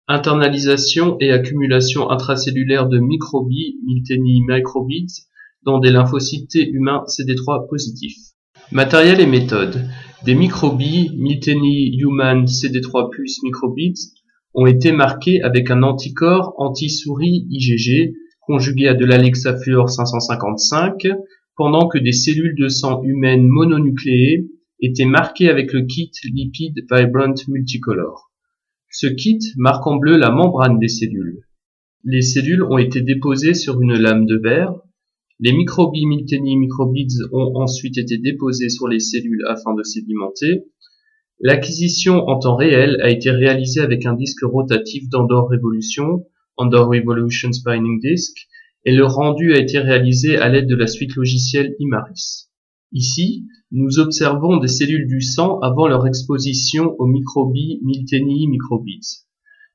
Internalisation et accumulation intracellulaire de microbilles Miltenyi microbeads dans des lymphocytes T humains CD3 positifs. Matériel et méthode. Des microbilles Miltenyi human CD3+ microbeads ont été marqués avec un anticorps anti-souris IgG conjugué à de l'alexafluor 555, pendant que des cellules de sang humaines mononucléées étaient marquées avec le kit Lipid Vibrant Multicolor. Ce kit marque en bleu la membrane des cellules. Les cellules ont été déposées sur une lame de verre. Les microbilles Miltenyi microbeads ont ensuite été déposées sur les cellules afin de sédimenter. L'acquisition en temps réel a été réalisée avec un disque rotatif d'Andor Revolution, Andor Revolution Spinning Disk, et le rendu a été réalisé à l'aide de la suite logicielle Imaris. Ici, nous observons des cellules du sang avant leur exposition aux microbilles Miltenyi microbeads.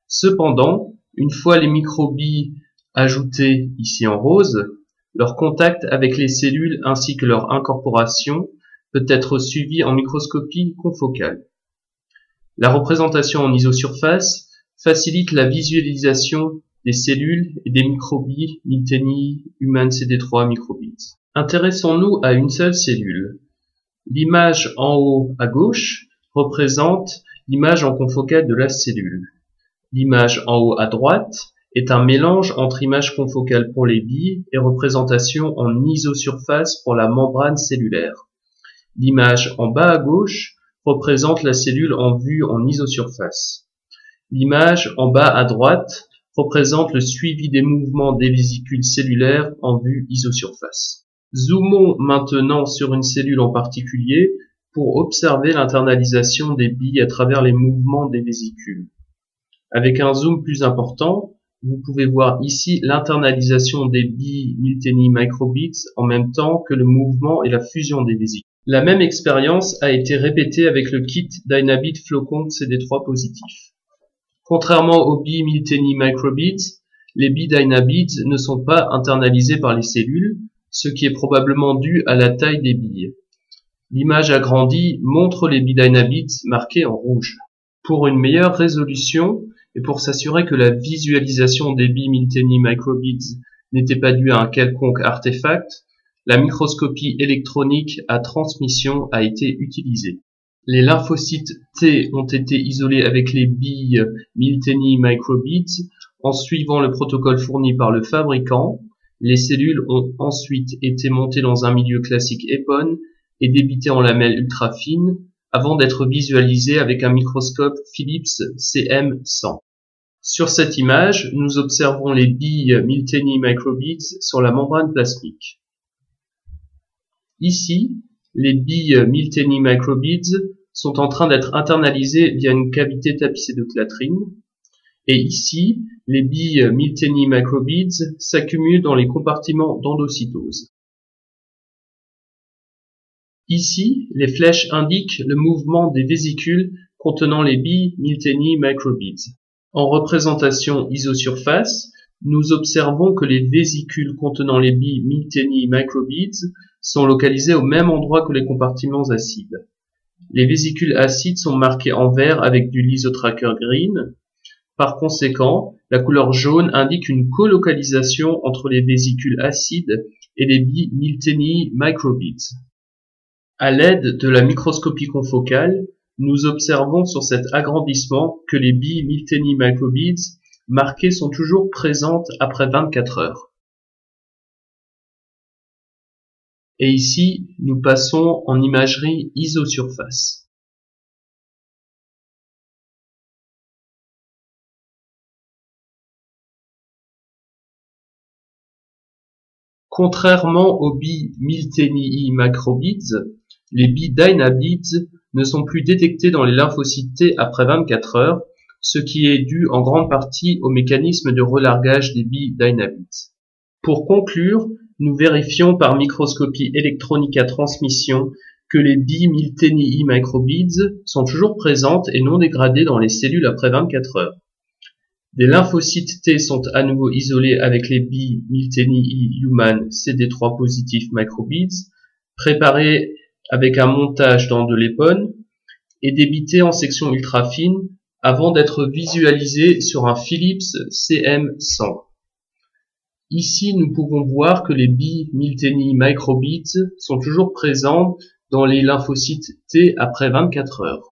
Cependant, une fois les microbilles ajoutées ici en rose, leur contact avec les cellules ainsi que leur incorporation peut être suivi en microscopie confocale. La représentation en isosurface facilite la visualisation des cellules et des microbilles Miltenyi human CD3 microbeads. Intéressons-nous à une seule cellule. L'image en haut à gauche représente l'image en confocale de la cellule. L'image en haut à droite est un mélange entre image confocale pour les billes et représentation en isosurface pour la membrane cellulaire. L'image en bas à gauche représente la cellule en vue en isosurface. L'image en bas à droite représente le suivi des mouvements des vésicules cellulaires en vue isosurface. Zoomons maintenant sur une cellule en particulier pour observer l'internalisation des billes à travers les mouvements des vésicules. Avec un zoom plus important, vous pouvez voir ici l'internalisation des billes Miltenyi microbeads en même temps que le mouvement et la fusion des vésicules. La même expérience a été répétée avec le kit Dynabit Flocon CD3 positif. Contrairement aux billes Miltenyi microbeads, les billes Dynabeads ne sont pas internalisées par les cellules, ce qui est probablement dû à la taille des billes. L'image agrandie montre les billes Dynabeads marquées en rouge. Pour une meilleure résolution et pour s'assurer que la visualisation des billes Miltenyi microbeads n'était pas due à un quelconque artefact, la microscopie électronique à transmission a été utilisée. Les lymphocytes T ont été isolés avec les billes Miltenyi microbeads en suivant le protocole fourni par le fabricant. Les cellules ont ensuite été montées dans un milieu classique EPON et débitées en lamelles ultra fines avant d'être visualisées avec un microscope Philips CM100. Sur cette image, nous observons les billes Miltenyi microbeads sur la membrane plasmique. Ici, les billes Miltenyi microbeads sont en train d'être internalisées via une cavité tapissée de clatrine. Et ici, les billes Miltenyi microbeads s'accumulent dans les compartiments d'endocytose. Ici, les flèches indiquent le mouvement des vésicules contenant les billes Miltenyi microbeads. En représentation isosurface, nous observons que les vésicules contenant les billes Miltenyi microbeads sont localisées au même endroit que les compartiments acides. Les vésicules acides sont marquées en vert avec du lysotracker green. Par conséquent, la couleur jaune indique une colocalisation entre les vésicules acides et les billes Miltenyi microbeads. À l'aide de la microscopie confocale, nous observons sur cet agrandissement que les billes Miltenyi microbeads marquées sont toujours présentes après 24 heures. Et ici, nous passons en imagerie isosurface. Contrairement aux billes Miltenyi microbeads, les billes Dynabeads ne sont plus détectées dans les lymphocytes T après 24 heures, ce qui est dû en grande partie au mécanisme de relargage des billes Dynabeads. Pour conclure, nous vérifions par microscopie électronique à transmission que les billes Miltenyi microbeads sont toujours présentes et non dégradées dans les cellules après 24 heures. Des lymphocytes T sont à nouveau isolés avec les billes Miltenyi human CD3 positif microbeads, préparés avec un montage dans de l'EPON et débités en sections ultra fines avant d'être visualisés sur un Philips CM100. Ici, nous pouvons voir que les bi-Miltenyi microbits sont toujours présents dans les lymphocytes T après 24 heures.